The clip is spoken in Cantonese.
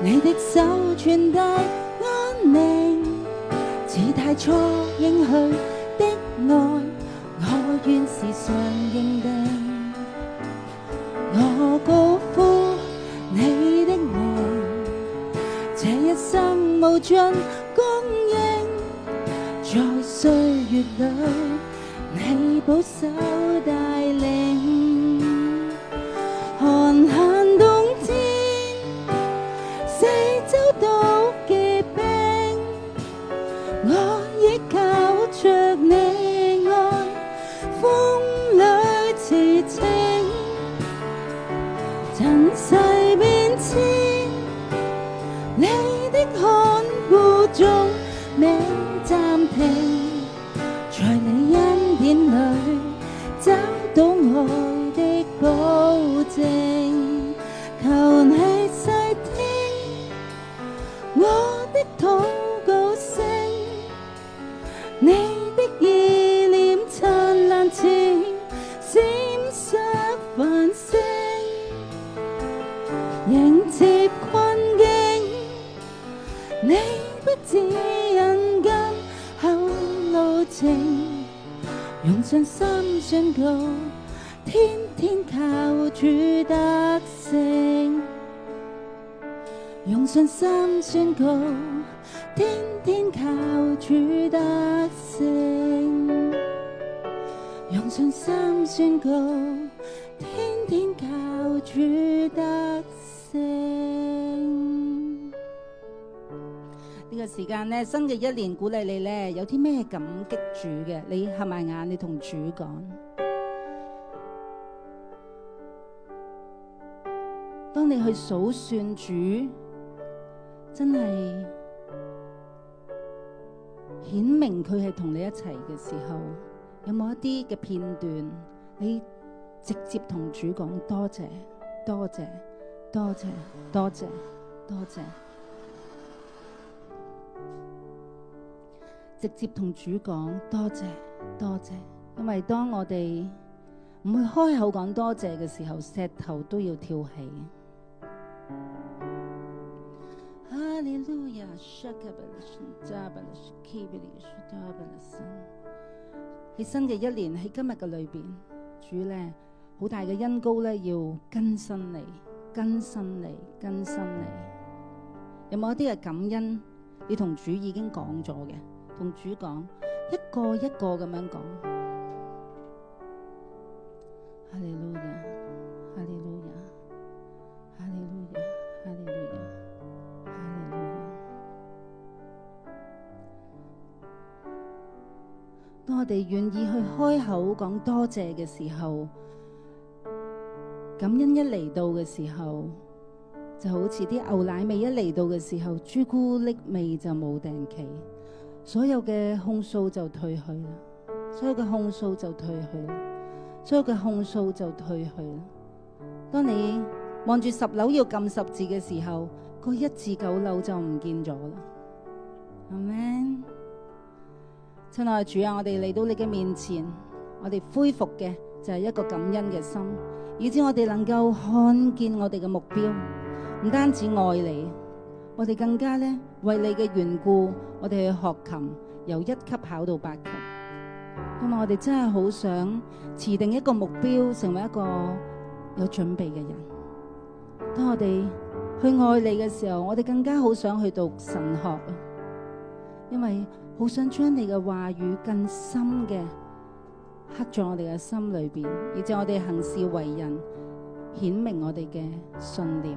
你的手傳遞安寧，似太初應許的愛，我願時常認定。我高呼你的名，這一生無盡供應，在歲月裏你保守帶領，寒冷冬天四周都結冰，我依靠着你愛，風裏馳騁，塵世變遷，你的看顧中未暫停，在你恩典裏找到愛的保證，求你細聽我的禱告聲，你的意念燦爛似閃爍繁星，迎接困境，你不指引今後路程，用信心宣告，天天靠主得勝，用信心宣告，天天靠主得勝，用信心宣告，天天靠主得勝。呢個時間呢，新嘅一年鼓勵你呢，有啲咩感激主嘅，你合埋眼，你同主講。當你去數算主，真係顯明佢係同你一齊嘅時候，有冇一啲嘅片段，你直接同主講多謝，多謝，多謝，多謝，多謝。直接同主講多謝多謝，因為當我哋唔去開口講多謝嘅時候，石頭都要跳起。哈利路亞，喺新嘅一年，喺今日嘅裏邊，主咧好大嘅恩膏咧要更新你，更新你，更新你。有冇一啲嘅感恩？你同主已經講咗嘅？同主講，一個一個咁樣講。哈利路亞，哈利路亞，哈利路亞，哈利路亞，哈利路亞。當我哋願意去開口講多謝嘅時候，感恩一嚟到嘅時候，就好似啲牛奶味一嚟到嘅時候，朱古力味就冇定期。所有嘅控訴就退去啦，所有嘅控訴就退去啦，所有嘅控訴就退去啦。當你望住10樓要撳10字嘅時候，個1至9樓就唔見咗啦。阿們，親愛的主啊，我哋嚟到你嘅面前，我哋恢復嘅就係一個感恩嘅心，以致我哋能夠看見我哋嘅目標，唔單止愛你。我哋更加咧為你嘅緣故，我哋去學琴，由1級考到8級。因為我哋真係好想持定一個目標，成為一個有準備嘅人。當我哋去愛你嘅時候，我哋更加好想去讀神學啊！因為好想將你嘅話語更深嘅刻在我哋嘅心裏邊，以致我哋行事為人顯明我哋嘅信念。